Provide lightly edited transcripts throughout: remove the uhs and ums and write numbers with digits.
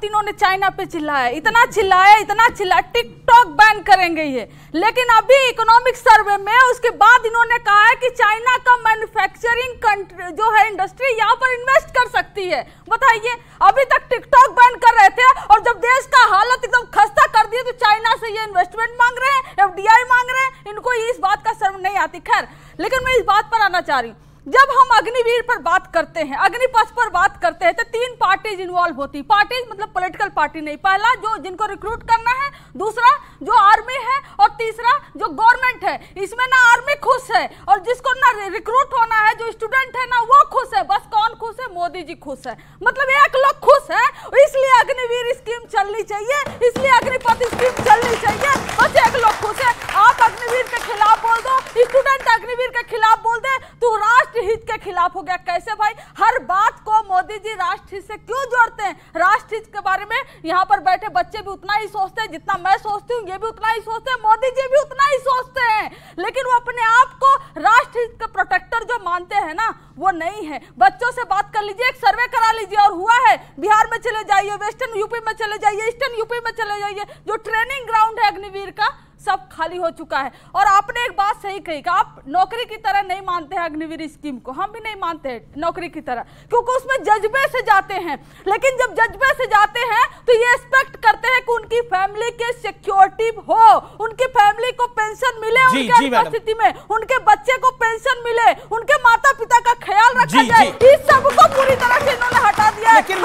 बहुत इन्होंने चाइना पे चिल्लाया, इतना चिल्लाया, टिकटॉक बैन करेंगे ये। लेकिन अभी इकोनॉमिक सर्वे में उसके बाद इन्होंने कहा है कि चाइना का मैन्युफैक्चरिंग जो है इंडस्ट्री यहाँ पर इन्वेस्ट कर सकती है। बताइए, अभी तक टिकटॉक बैन कर रहे थे और जब देश का हालत एकदम खस्ता कर दिया तो चाइना से ये इन्वेस्टमेंट मांग रहे हैं, एफडीआई मांग रहे हैं। इनको इस बात का शर्म नहीं आती। खैर, लेकिन मैं इस बात पर आना चाह रही हूँ, जब हम अग्निवीर पर बात करते हैं, अग्निपथ पर बात करते हैं, तो 3 पार्टीज इन्वॉल्व होती। पार्टीज मतलब पॉलिटिकल पार्टी नहीं, पहला जो जिनको रिक्रूट करना है, दूसरा जो आर्मी है और तीसरा जो गवर्नमेंट है। इसमें ना आर्मी खुश है और जिसको ना रिक्रूट होना है, जो स्टूडेंट है ना वो खुश है। बस कौन खुश है? मोदी जी खुश है। मतलब एक लोग खुश है, इसलिए अग्निवीर स्कीम चलनी चाहिए, इसलिए अग्निपथ स्कीम चलनी चाहिए। बस एक लोग खुश है। आप अग्निवीर के खिलाफ बोल दो, स्टूडेंट अग्निवीर के खिलाफ बोल दे, तो राष्ट्र हित के खिलाफ हो गया। कैसे भाई? हर बात को मोदी जी राष्ट्र हित से क्यों जोड़ते हैं? राष्ट्र हित के बारे में यहाँ पर बैठे बच्चे भी उतना ही सोचते हैं जितना मैं सोचती हूँ, ये भी उतना ही सोचते हैं, मोदी जी भी उतना ही सोचते हैं। लेकिन वो अपने आप को राष्ट्र हित के प्रोटेक्टर जो मानते हैं ना, वो नहीं है। बच्चों से बात कर लीजिए, एक सर्वे करा लीजिए और हुआ है, बिहार में चले जाइए, वेस्टर्न यूपी में चले जाइए, ईस्टर्न यूपी में चले जाइए, जो ट्रेनिंग ग्राउंड है अग्निवीर का सब खाली हो चुका है। और आपने एक बात सही कही कि आप नौकरी की तरह नहीं मानते हैं अग्निवीर स्कीम को। हम भी नहीं मानते हैं नौकरी की तरह, क्योंकि उसमें जज्बे से जाते हैं। लेकिन जब जज्बे से जाते हैं तो ये एक्सपेक्ट करते हैं कि उनकी फैमिली के सिक्योरिटी हो, उनकी फैमिली को पेंशन मिले, उनकी उपस्थिति में उनके बच्चे को पेंशन मिले, उनके माता पिता का ख्याल रखा जाए। इस सब को पूरी तरह से इन्होंने हटा दिया। लेकिन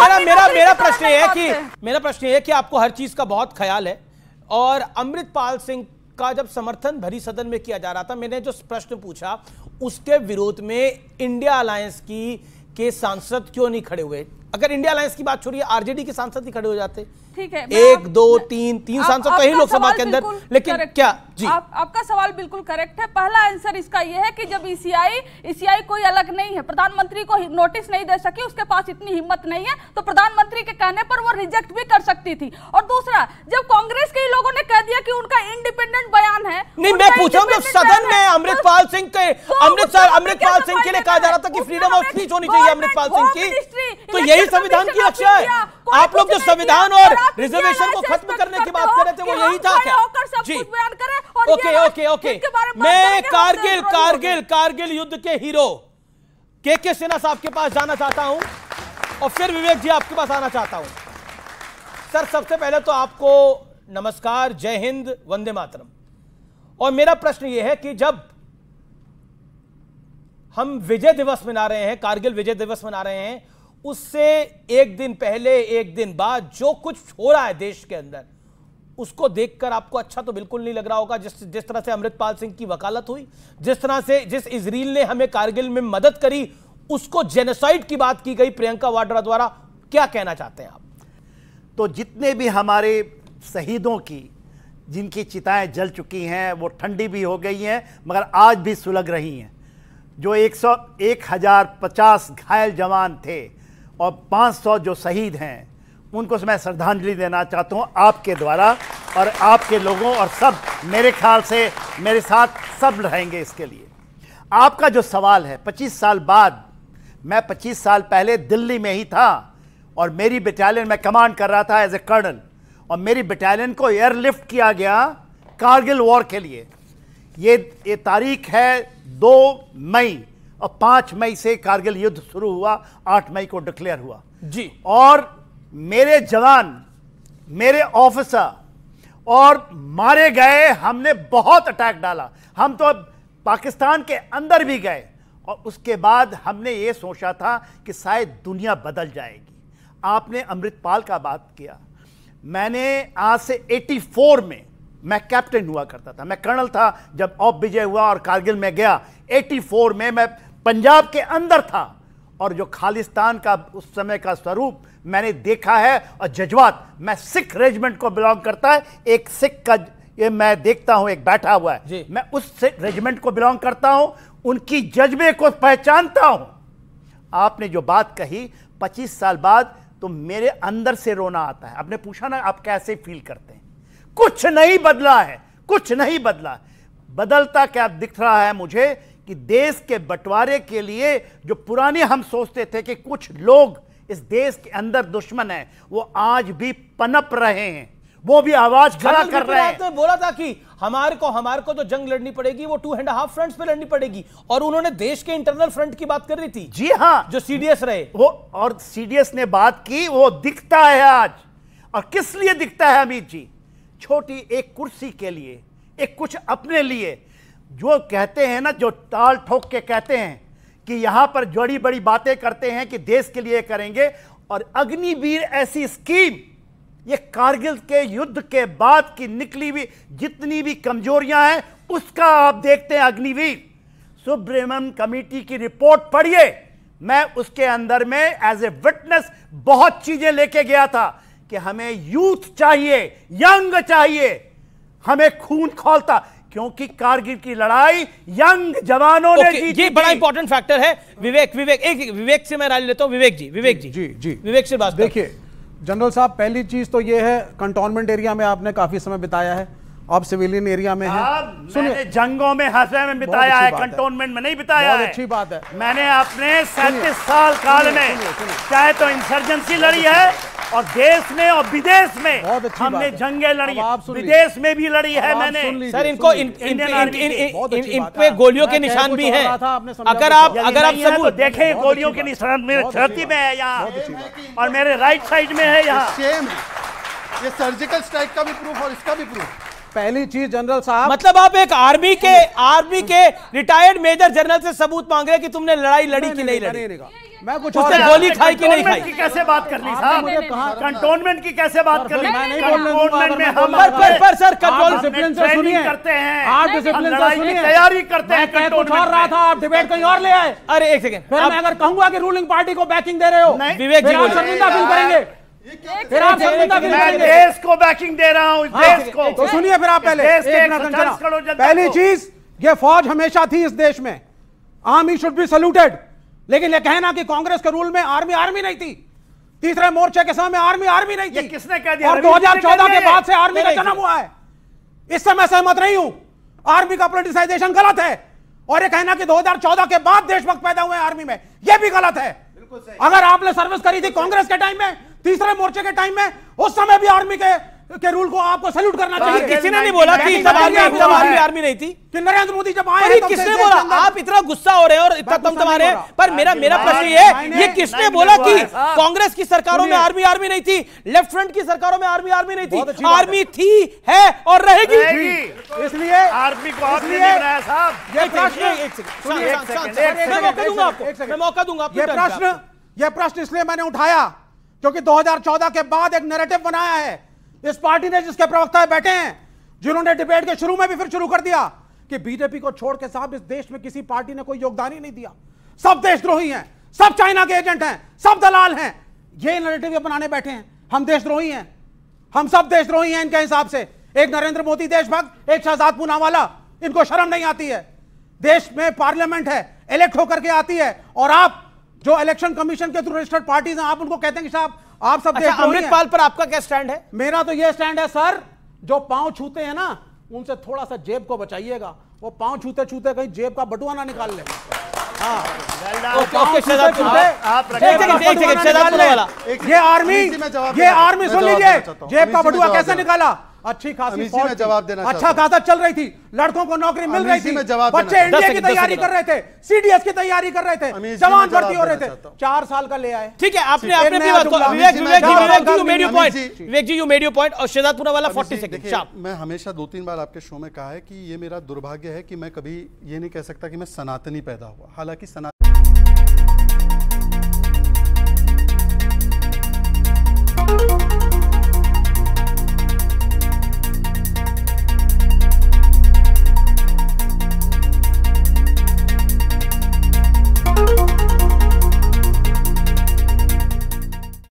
मेरा प्रश्न ये है कि आपको हर चीज का बहुत ख्याल है, और अमृतपाल सिंह का जब समर्थन भरी सदन में किया जा रहा था, मैंने जो प्रश्न पूछा उसके विरोध में इंडिया अलायंस के सांसद क्यों नहीं खड़े हुए? अगर इंडिया अलायंस की बात छोड़िए, आरजेडी के सांसद ही खड़े हो जाते। ठीक है, 1 2 3 सांसद तो ही लोकसभा के अंदर। लेकिन क्या जी आपका सवाल बिल्कुल करेक्ट है। पहला आंसर इसका यह है कि जब ईसीआई कोई अलग नहीं है, प्रधानमंत्री को नोटिस नहीं दे सकी, उसके पास इतनी हिम्मत नहीं है, तो प्रधानमंत्री के कहने पर वो रिजेक्ट भी कर सकती थी। और दूसरा, जब कांग्रेस के लोगों ने कह दिया कि उनका इंडिपेंडेंट बयान है, नहीं, मैं पूछा हूं सदन में अमृतपाल सिंह के लिए कहा जा रहा था कि फ्रीडम ऑफ स्पीच होनी चाहिए अमृतपाल सिंह की, तो यही संविधान की रक्षा है। आप लोग जो संविधान और रिजर्वेशन को खत्म करने की बात कर रहे थे, वो यही था क्या? जी, ओके। मैं कारगिल युद्ध के हीरो के सिन्हा साहब के पास जाना चाहता हूं और फिर विवेक जी आपके पास आना चाहता हूं। सर, सबसे पहले तो आपको नमस्कार, जय हिंद, वंदे मातरम। और मेरा प्रश्न यह है कि जब हम विजय दिवस मना रहे हैं, कारगिल विजय दिवस मना रहे हैं, उससे एक दिन पहले, एक दिन बाद जो कुछ हो रहा है देश के अंदर, उसको देखकर आपको अच्छा तो बिल्कुल नहीं लग रहा होगा। जिस तरह से अमृतपाल सिंह की वकालत हुई, जिस इजराइल ने हमें कारगिल में मदद करी, उसको जेनोसाइड की बात की गई प्रियंका वाड्रा द्वारा। क्या कहना चाहते हैं आप? तो जितने भी हमारे शहीदों की, जिनकी चिताएं जल चुकी हैं, वो ठंडी भी हो गई हैं मगर आज भी सुलग रही हैं। जो 1050 घायल जवान थे और 500 जो शहीद हैं, उनको मैं श्रद्धांजलि देना चाहता हूं आपके द्वारा, और आपके लोगों और सब मेरे ख्याल से मेरे साथ सब रहेंगे इसके लिए। आपका जो सवाल है, 25 साल बाद, मैं 25 साल पहले दिल्ली में ही था और मेरी बटालियन में कमांड कर रहा था एज ए कर्नल, और मेरी बटालियन को एयरलिफ्ट किया गया कारगिल वॉर के लिए। ये तारीख है 2 मई, और 5 मई से कारगिल युद्ध शुरू हुआ, 8 मई को डिक्लेयर हुआ जी। और मेरे जवान, मेरे ऑफिसर और मारे गए। हमने बहुत अटैक डाला, हम तो पाकिस्तान के अंदर भी गए, और उसके बाद हमने ये सोचा था कि शायद दुनिया बदल जाएगी। आपने अमृतपाल का बात किया, मैंने आज से 84 में मैं कैप्टन हुआ करता था, मैं कर्नल था जब ऑफ विजय हुआ और कारगिल में गया। 84 में मैं पंजाब के अंदर था, और जो खालिस्तान का उस समय का स्वरूप मैंने देखा है, और जज्बात, मैं सिख रेजिमेंट को बिलोंग करता है, एक सिख का ये मैं देखता हूं, एक बैठा हुआ है, मैं उस रेजिमेंट को बिलोंग करता हूं, उनकी जज्बे को पहचानता हूं। आपने जो बात कही 25 साल बाद, तो मेरे अंदर से रोना आता है। आपने पूछा ना आप कैसे फील करते हैं, कुछ नहीं बदला है, कुछ नहीं बदला। बदलता क्या दिख रहा है मुझे कि देश के बंटवारे के लिए जो पुराने हम सोचते थे कि कुछ लोग इस देश के अंदर दुश्मन है वो आज भी पनप रहे हैं, वो भी आवाज खड़ा कर रहे हैं। आपने बोला था कि हमारे को जो जंग लड़नी पड़ेगी वो 2.5 फ्रंट्स पे लड़नी पड़ेगी, और उन्होंने देश के इंटरनल फ्रंट की बात कर रही थी। जी हाँ, जो सीडीएस रहे वो, और सीडीएस ने बात की, वो दिखता है आज। और किस लिए दिखता है अमित जी? छोटी एक कुर्सी के लिए, एक कुछ अपने लिए। जो कहते हैं ना, जो ताल ठोक के कहते हैं कि यहां पर बड़ी बड़ी बातें करते हैं कि देश के लिए करेंगे, और अग्निवीर ऐसी स्कीम, ये कारगिल के युद्ध के बाद की निकली हुई जितनी भी कमजोरियां हैं उसका आप देखते हैं। अग्निवीर सुब्रमण्यम कमेटी की रिपोर्ट पढ़िए, मैं उसके अंदर में एज ए विटनेस बहुत चीजें लेके गया था कि हमें यूथ चाहिए, यंग चाहिए, हमें खून खौलता, क्योंकि कारगिल की लड़ाई यंग जवानों ने जीती। ये बड़ा इंपॉर्टेंट फैक्टर है। विवेक से मैं राय लेता हूं। विवेक जी विवेक से बात। देखिए जनरल साहब, पहली चीज तो ये है, कंटोनमेंट एरिया में आपने काफी समय बिताया है, अब सिविलियन एरिया में है। मैंने जंगों में हंसे में बिताया है, कंटोनमेंट में नहीं बिताया है। बहुत अच्छी बात है। मैंने अपने 37 साल काल में चाहे तो इंसर्जेंसी लड़ी है, और देश में और विदेश में हमने जंगें लड़ी, विदेश में भी लड़ी है मैंने। सर इनको इन पे गोलियों के निशान भी हैं। अगर आप सबूत देखें, गोलियों के निशान मेरे छाती में है यहाँ, और मेरे राइट साइड में है यहाँ। ये सर्जिकल स्ट्राइक का भी प्रूफ और इसका भी प्रूफ। पहली चीज जनरल साहब, मतलब आप एक आर्मी के रिटायर्ड मेजर जनरल से सबूत मांग रहे हैं कि तुमने लड़ाई लड़ी कि नहीं लड़ी। मैं कुछ उसने गोली खाई कि नहीं खाई? की कैसे बात कर ली साहब? कंटोनमेंट की कैसे बात कर ली? कंटोनमेंट में हम पर सर डिसिप्लिन से सुनिए करते हैं, आप डिसिप्लिन से सुनिए, तैयारी करते हैं। कुछ और रहा था, आप डिबेट कहीं और ले आए। अरे एक सेकंड, फिर मैं अगर कहूंगा कि रूलिंग पार्टी को बैकिंग दे रहे हो, विवेक जी आप शर्मिंदा फील करेंगे, फिर आप शर्मिंदा फील मैं करेंगे। देश को बैकिंग दे रहा हूं, देश को। तो सुनिए फिर आप पहले देश के एक मिनट 140 करोड़ जनता पहली को। चीज, ये फौज हमेशा थी इस देश में, आर्मी शुड बी सल्यूटेड। लेकिन ये कहना कि कांग्रेस के रूल में आर्मी नहीं थी, तीसरे मोर्चे के समय आर्मी नहीं थी, किसने कह दिया? और 2014 के बाद से आर्मी का जन्म हुआ है, इससे मैं सहमत नहीं हूं। आर्मी का पॉलिटिसाइजेशन गलत है, और ये कहना कि 2014 के बाद देशभक्त पैदा हुए हैं आर्मी में, यह भी गलत है। अगर आपने सर्विस करी थी कांग्रेस के टाइम में, तीसरे मोर्चे के टाइम में, उस समय भी आर्मी के रूल को आपको सैल्यूट करना चाहिए। किसी ने नहीं बोला कि आर्मी नहीं थी कि नरेंद्र मोदी जब आए हैं, किसने बोला? आप इतना गुस्सा हो रहे हैं और इतना तमतमा रहे हैं, पर मेरा प्रश्न ये है, ये किसने बोला कि कांग्रेस की सरकारों में आर्मी नहीं थी, लेफ्ट फ्रंट की सरकारों में आर्मी नहीं थी? आर्मी थी, है और रहेगी। इसलिए आर्मी को आपने नहीं बनाया साहब। ये प्रश्न, मैं मौका दूंगा। ये प्रश्न इसलिए मैंने उठाया क्योंकि 2014 के बाद एक नैरेटिव बनाया है इस पार्टी ने, जिसके प्रवक्ता बैठे हैं, जिन्होंने डिबेट के शुरू में भी फिर शुरू कर दिया कि बीजेपी को छोड़ के साहब इस देश में किसी पार्टी ने कोई योगदान ही नहीं दिया, सब देशद्रोही हैं, सब चाइना के एजेंट हैं, सब दलाल हैं। ये नैरेटिव ये बनाने बैठे हैं, हम देशद्रोही हैं, हम सब देशद्रोही हैं इनके हिसाब से। एक नरेंद्र मोदी देशभक्त, एक शहजाद पूनावाला, इनको शर्म नहीं आती है। देश में पार्लियामेंट है, इलेक्ट होकर के आती है, और आप जो इलेक्शन कमीशन के थ्रू रजिस्टर्ड पार्टीज हैं, आप उनको कहते हैं कि साहब आप सब देशद्रोही हैं। अमृतपाल पर आपका क्या स्टैंड है? मेरा तो ये स्टैंड है सर, जो पांव छूते हैं ना, उनसे थोड़ा सा जेब को बचाइएगा, वो पांव छूते छूते कहीं जेब का बटुआ ना निकाल ले। ये आर्मी सुन लीजिए, जेब का बटुआ कैसे निकाला? अच्छी खासी फौज जवाब देना, अच्छा खासा चल रही थी, लड़कों को नौकरी मिल रही थी, बच्चे इंडिया की तैयारी कर रहे थे, सीडीएस की तैयारी कर रहे थे, जवान भर्ती हो रहे थे, 4 साल का ले आए। ठीक है, आपने भी बात, विवेक जी यू मेड योर पॉइंट, और शहजाद पूनावाला 40 सेकंड। मैं हमेशा 2-3 बार आपके शो में कहा है कि ये मेरा दुर्भाग्य है कि मैं कभी ये नहीं कह सकता कि मैं सनातनी पैदा हुआ, हालांकि